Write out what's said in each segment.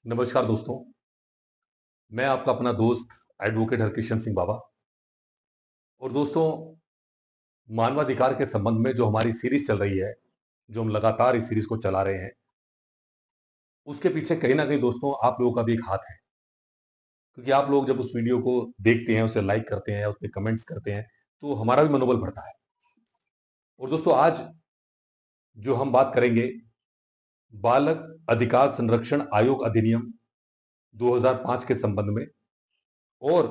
नमस्कार दोस्तों। मैं आपका अपना दोस्त एडवोकेट हरकिशन सिंह बाबा। और दोस्तों, मानवाधिकार के संबंध में जो हमारी सीरीज चल रही है, जो हम लगातार इस सीरीज को चला रहे हैं, उसके पीछे कहीं ना कहीं दोस्तों आप लोगों का भी एक हाथ है। क्योंकि आप लोग जब उस वीडियो को देखते हैं, उसे लाइक करते हैं, उस पर कमेंट्स करते हैं, तो हमारा भी मनोबल बढ़ता है। और दोस्तों, आज जो हम बात करेंगे, बालक अधिकार संरक्षण आयोग अधिनियम 2005 के संबंध में, और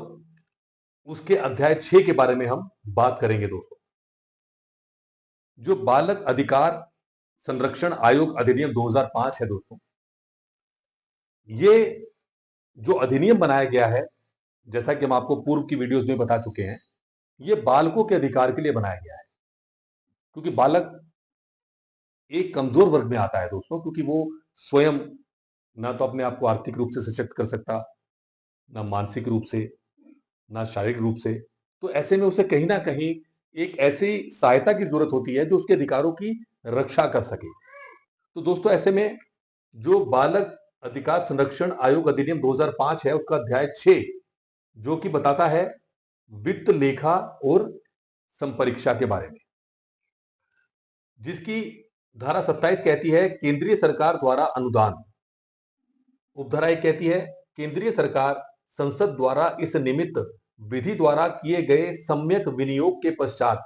उसके अध्याय 6 के बारे में हम बात करेंगे दोस्तों। जो बालक अधिकार संरक्षण आयोग अधिनियम 2005 है दोस्तों, ये जो अधिनियम बनाया गया है, जैसा कि हम आपको पूर्व की वीडियोस में बता चुके हैं, ये बालकों के अधिकार के लिए बनाया गया है। क्योंकि बालक एक कमजोर वर्ग में आता है दोस्तों, क्योंकि वो स्वयं ना तो अपने आप को आर्थिक रूप से सशक्त कर सकता, ना मानसिक रूप से, ना शारीरिक रूप से। तो ऐसे में उसे कहीं ना कहीं एक ऐसी सहायता की जरूरत होती है जो उसके अधिकारों की रक्षा कर सके। तो दोस्तों, ऐसे में जो बालक अधिकार संरक्षण आयोग अधिनियम 2005 है, उसका अध्याय 6 जो कि बताता है वित्त लेखा और संपरीक्षा के बारे में, जिसकी धारा 27 कहती है केंद्रीय सरकार द्वारा अनुदान। उपधारा 1 कहती है केंद्रीय सरकार संसद द्वारा इस निमित्त विधि द्वारा किए गए सम्यक विनियोग के पश्चात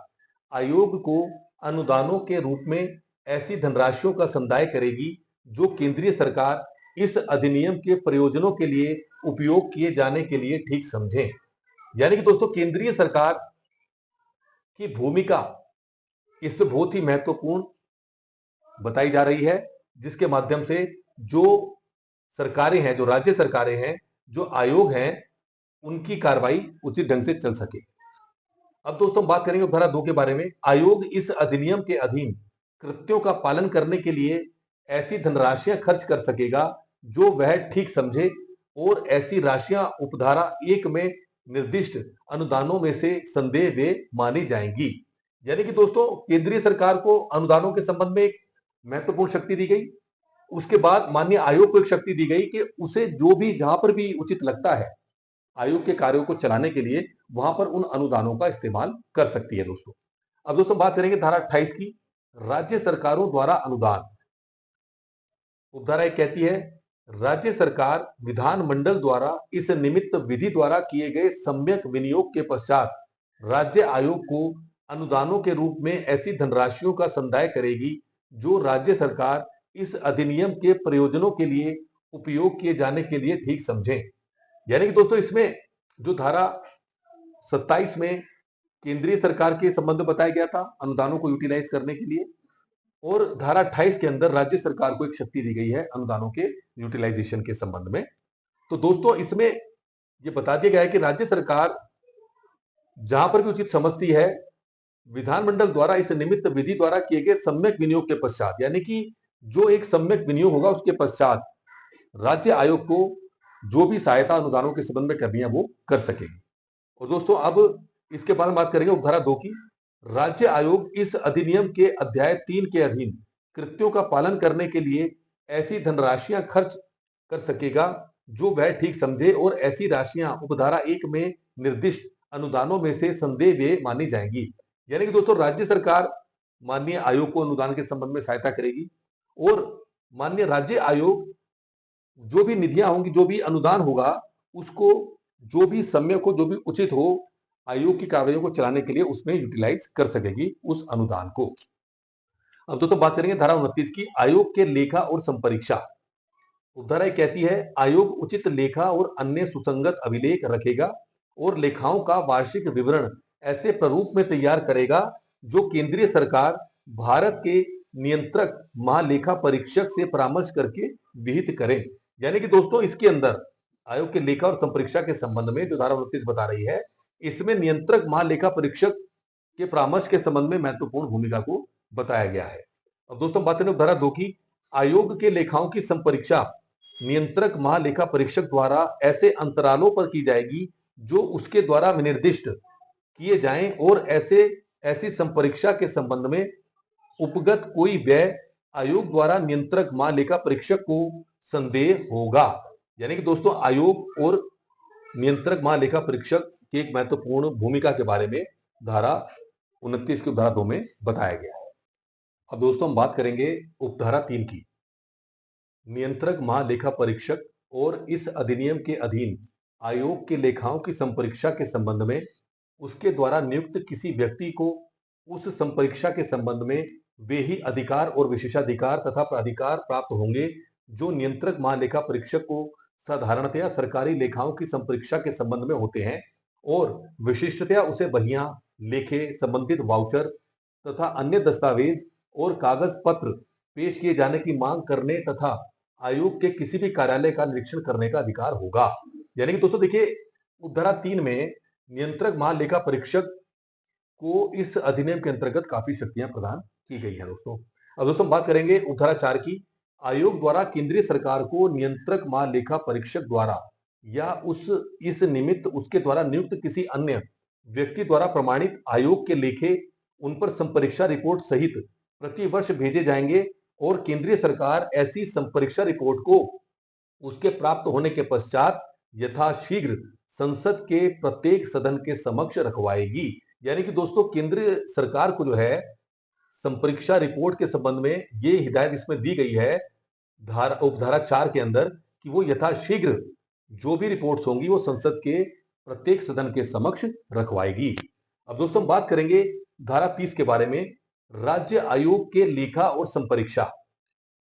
आयोग को अनुदानों के रूप में ऐसी धनराशियों का संदाय करेगी जो केंद्रीय सरकार इस अधिनियम के प्रयोजनों के लिए उपयोग किए जाने के लिए ठीक समझे। यानी कि दोस्तों, केंद्रीय सरकार की भूमिका इस पे बहुत ही महत्वपूर्ण बताई जा रही है, जिसके माध्यम से जो सरकारें हैं, जो राज्य सरकारें हैं, जो आयोग हैं, उनकी कार्रवाई उचित ढंग से चल सके। अब दोस्तों, बात करेंगे धारा 2 के बारे में। आयोग इस अधिनियम के अधीन कृत्यों का पालन करने के लिए ऐसी धनराशियां खर्च कर सकेगा जो वह ठीक समझे, और ऐसी राशियां उपधारा 1 में निर्दिष्ट अनुदानों में से संदेह वे मानी जाएंगी। यानी कि दोस्तों, केंद्रीय सरकार को अनुदानों के संबंध में एक महत्वपूर्ण शक्ति दी गई। उसके बाद माननीय आयोग को एक शक्ति दी गई कि उसे जो भी जहां पर भी उचित लगता है आयोग के कार्यों को चलाने के लिए, वहां पर उन अनुदानों का इस्तेमाल कर सकती है दोस्तों। अब दोस्तों, बात करेंगे धारा 28 की, राज्य सरकारों द्वारा अनुदान। उपधारा 1 कहती है राज्य सरकार विधानमंडल द्वारा इस निमित्त विधि द्वारा किए गए सम्यक विनियोग के पश्चात राज्य आयोग को अनुदानों के रूप में ऐसी धनराशियों का संदाय करेगी जो राज्य सरकार इस अधिनियम के प्रयोजनों के लिए उपयोग किए जाने के लिए ठीक समझे। यानी कि दोस्तों, इसमें जो धारा 27 में केंद्रीय सरकार के संबंध में बताया गया था अनुदानों को यूटिलाइज करने के लिए, और धारा 28 के अंदर राज्य सरकार को एक शक्ति दी गई है अनुदानों के यूटिलाइजेशन के संबंध में। तो दोस्तों, इसमें यह बता दिया गया है कि राज्य सरकार जहां पर भी उचित समझती है, विधानमंडल द्वारा इस निमित्त विधि द्वारा किए गए सम्यक विनियोग के पश्चात, यानी कि जो एक सम्यक विनियोग होगा उसके पश्चात राज्य आयोग को जो भी सहायता अनुदानों के संबंध में करनी है वो कर सकेगी। और दोस्तों, अब इसके बाद हम बात करेंगे उपधारा 2 की। राज्य आयोग इस अधिनियम के अध्याय 3 के अधीन कृत्यों का पालन करने के लिए ऐसी धनराशियां खर्च कर सकेगा जो वह ठीक समझे, और ऐसी राशियां उपधारा 1 में निर्दिष्ट अनुदानों में से संदेह वे मानी जाएंगी। यानी कि दोस्तों, राज्य सरकार माननीय आयोग को अनुदान के संबंध में सहायता करेगी, और माननीय राज्य आयोग जो भी निधियां होंगी, जो भी अनुदान होगा, उसको जो भी समय को जो भी उचित हो आयोग की कार्रवाई को चलाने के लिए उसमें यूटिलाइज कर सकेगी उस अनुदान को। अब दोस्तों, बात करेंगे धारा 29 की, आयोग के लेखा और संपरीक्षा। उपधारा एक कहती है आयोग उचित लेखा और अन्य सुसंगत अभिलेख रखेगा और लेखाओं का वार्षिक विवरण ऐसे प्रारूप में तैयार करेगा जो केंद्रीय सरकार भारत के नियंत्रक महालेखा परीक्षक से परामर्श करके विहित करे। यानी कि दोस्तों, इसके अंदर आयोग के लेखा और संपरीक्षा के संबंध में जो धारा 29 बता रही है, इसमें नियंत्रक महालेखा परीक्षक के परामर्श के संबंध में महत्वपूर्ण भूमिका को बताया गया है। अब दोस्तों, बात करें धारा 2 की, आयोग के लेखाओं की संपरीक्षा नियंत्रक महालेखा परीक्षक द्वारा ऐसे अंतरालों पर की जाएगी जो उसके द्वारा विनिर्दिष्ट किए जाएं, और ऐसी संपरीक्षा के संबंध में उपगत कोई व्यय आयोग द्वारा नियंत्रक महालेखा परीक्षक को संदेह होगा। यानी कि दोस्तों आयोग और नियंत्रक महालेखा परीक्षक की एक महत्वपूर्ण भूमिका के बारे में धारा 29 की उपधारा 2 में बताया गया है। अब दोस्तों हम बात करेंगे उपधारा 3 की। नियंत्रक महालेखा परीक्षक और इस अधिनियम के अधीन आयोग के लेखाओं की संपरीक्षा के संबंध में उसके द्वारा नियुक्त किसी व्यक्ति को उस संपरीक्षा के संबंध में वे ही अधिकार और विशेषाधिकार तथा प्राधिकार प्राप्त होंगे जो नियंत्रक महालेखा परीक्षक को साधारणतया सरकारी लेखाओं की संपरीक्षा के संबंध में होते हैं और विशिष्टतया उसे बहियां, लेखे, संबंधित वाउचर तथा अन्य दस्तावेज और कागज पत्र पेश किए जाने की मांग करने तथा आयोग के किसी भी कार्यालय का निरीक्षण करने का अधिकार होगा। यानी कि दोस्तों देखिए, उपधारा 3 में नियंत्रक महालेखा परीक्षक को इस अधिनियम के अंतर्गत काफी शक्तियां प्रदान की गई है दोस्तों। अब दोस्तों बात करेंगे उपधारा 4 की। आयोग द्वारा केंद्रीय सरकार को नियंत्रक महालेखा परीक्षक द्वारा या उस इस निमित्त उसके द्वारा नियुक्त किसी अन्य व्यक्ति द्वारा प्रमाणित आयोग के लेखे उन पर संपरीक्षा रिपोर्ट सहित प्रति वर्ष भेजे जाएंगे और केंद्रीय सरकार ऐसी संपरीक्षा रिपोर्ट को उसके प्राप्त होने के पश्चात यथाशीघ्र संसद के प्रत्येक सदन के समक्ष रखवाएगी। यानी कि दोस्तों केंद्र सरकार को जो है संपरीक्षा रिपोर्ट के संबंध में ये हिदायत इसमें दी गई है उपधारा 4 के अंदर कि वो यथाशीघ्र जो भी रिपोर्ट्स होंगी वो संसद के प्रत्येक सदन के समक्ष रखवाएगी। अब दोस्तों बात करेंगे धारा 30 के बारे में, राज्य आयोग के लेखा और संपरीक्षा।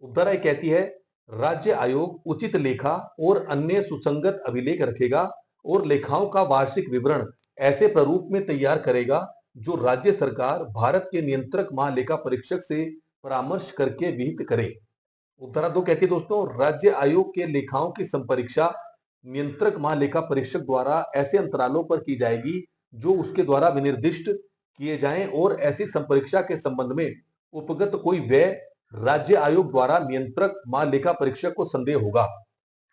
उपधारा कहती है राज्य आयोग उचित लेखा और अन्य सुसंगत अभिलेख रखेगा और लेखाओं का वार्षिक विवरण ऐसे प्रारूप में तैयार करेगा जो राज्य सरकार भारत के नियंत्रक महालेखा परीक्षक से परामर्श करके विहित करे। उपधारा 2 कहती है दोस्तों, राज्य आयोग के लेखाओं की संपरीक्षा नियंत्रक महालेखा परीक्षक द्वारा ऐसे अंतरालों पर की जाएगी जो उसके द्वारा विनिर्दिष्ट किए जाएं और ऐसी संपरीक्षा के संबंध में उपगत कोई व्यय राज्य आयोग द्वारा नियंत्रक महालेखा परीक्षक को संदेह होगा।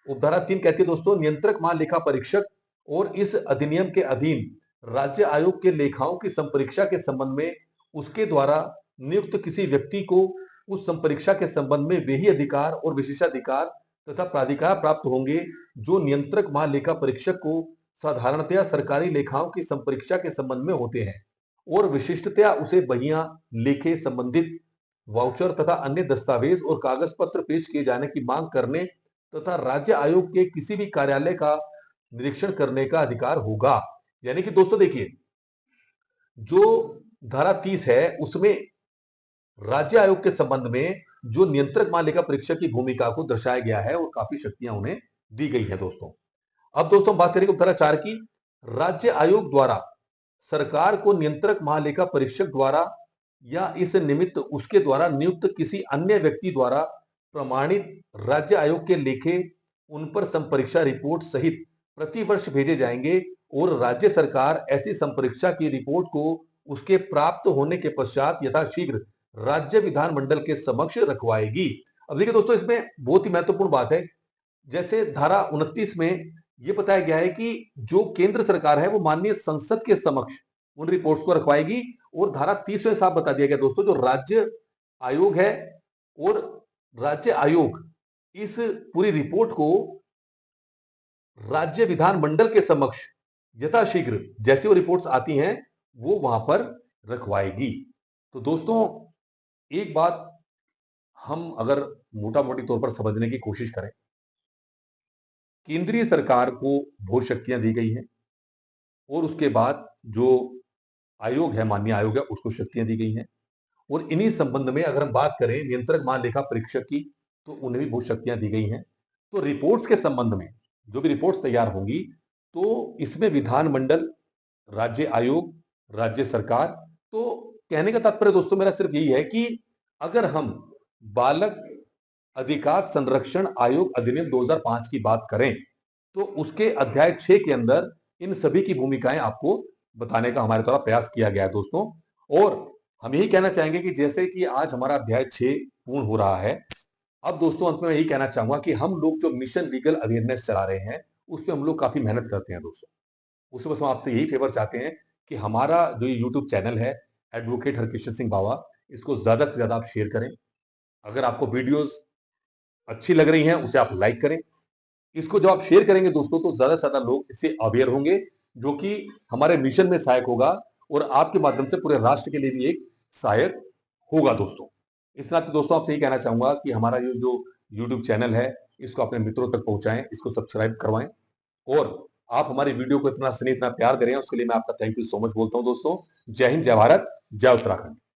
उपधारा 3 कहती है दोस्तों, नियंत्रक महालेखा परीक्षक और इस अधिनियम के अधीन राज्य आयोग के लेखाओं की संपरीक्षा के संबंध में उसके द्वारा नियुक्त किसी व्यक्ति को उस संपरीक्षा के संबंध में वे ही अधिकार और विशेषाधिकार तथा प्राधिकार प्राप्त होंगे जो नियंत्रक महालेखा परीक्षक को साधारणतया सरकारी लेखाओं की संपरीक्षा के संबंध में होते हैं और विशिष्टतया उसे बहियां, लेखे, संबंधित वाउचर तथा अन्य दस्तावेज और कागज पत्र पेश किए जाने की मांग करने तथा राज्य आयोग के किसी भी कार्यालय का निरीक्षण करने का अधिकार होगा। यानी कि दोस्तों देखिए, जो धारा 30 है उसमें राज्य आयोग के संबंध में जो नियंत्रक महालेखा परीक्षक की भूमिका को दर्शाया गया है और काफी शक्तियां उन्हें दी गई है दोस्तों। अब दोस्तों बात करेंगे उपधारा 4 की। राज्य आयोग द्वारा सरकार को नियंत्रक महालेखा परीक्षक द्वारा या इस निमित्त उसके द्वारा नियुक्त किसी अन्य व्यक्ति द्वारा प्रमाणित राज्य आयोग के लेखे उन पर संपरीक्षा रिपोर्ट सहित प्रति वर्ष भेजे जाएंगे और राज्य सरकार ऐसी संपरीक्षा की रिपोर्ट को उसके प्राप्त होने के पश्चात यथाशीघ्र राज्य विधानमंडल के समक्ष रखवाएगी। अब देखिए दोस्तों, इसमें बहुत ही महत्वपूर्ण बात है, जैसे धारा 29 में यह बताया गया है कि जो केंद्र सरकार है वो माननीय संसद के समक्ष उन रिपोर्ट्स को रखवाएगी और धारा 30 में साफ बता दिया गया दोस्तों, जो राज्य आयोग है और राज्य आयोग इस पूरी रिपोर्ट को राज्य विधानमंडल के समक्ष यथाशीघ्र जैसे वो रिपोर्ट्स आती हैं वो वहां पर रखवाएगी। तो दोस्तों एक बात हम अगर मोटा मोटी तौर पर समझने की कोशिश करें, केंद्रीय सरकार को बहुत शक्तियां दी गई हैं और उसके बाद जो आयोग है, माननीय आयोग है, उसको शक्तियां दी गई हैं और इन्हीं संबंध में अगर हम बात करें नियंत्रक महालेखा परीक्षक की तो उन्हें भी बहुत शक्तियां दी गई हैं। तो रिपोर्ट्स के संबंध में जो भी रिपोर्ट्स तैयार होंगी तो इसमें विधानमंडल, राज्य आयोग, राज्य सरकार, तो कहने का तात्पर्य दोस्तों मेरा सिर्फ यही है कि अगर हम बालक अधिकार संरक्षण आयोग अधिनियम 2005 की बात करें तो उसके अध्याय 6 के अंदर इन सभी की भूमिकाएं आपको बताने का हमारे द्वारा प्रयास किया गया है दोस्तों। और हम यही कहना चाहेंगे कि जैसे कि आज हमारा अध्याय 6 पूर्ण हो रहा है, अब दोस्तों अंत में यही कहना चाहूंगा कि हम लोग जो मिशन लीगल अवेयरनेस चला रहे हैं उस पर हम लोग काफी मेहनत करते हैं दोस्तों। उसमें बस हम आपसे यही फेवर चाहते हैं कि हमारा जो ये यूट्यूब चैनल है एडवोकेट हरकिशन सिंह बावा, इसको ज्यादा से ज्यादा आप शेयर करें। अगर आपको वीडियोस अच्छी लग रही हैं उसे आप लाइक करें इसको जब आप शेयर करेंगे दोस्तों, तो ज्यादा से ज्यादा लोग इससे अवेयर होंगे, जो कि हमारे मिशन में सहायक होगा और आपके माध्यम से पूरे राष्ट्र के लिए भी एक सहायक होगा दोस्तों। इस नाते दोस्तों आपसे ये कहना चाहूंगा कि हमारा ये जो यूट्यूब चैनल है, इसको अपने मित्रों तक पहुंचाएं, इसको सब्सक्राइब करवाएं, और आप हमारी वीडियो को इतना स्नेह, इतना प्यार दे रहे हैं, उसके लिए मैं आपका थैंक यू सो मच बोलता हूं दोस्तों। जय हिंद, जय भारत, जय उत्तराखंड।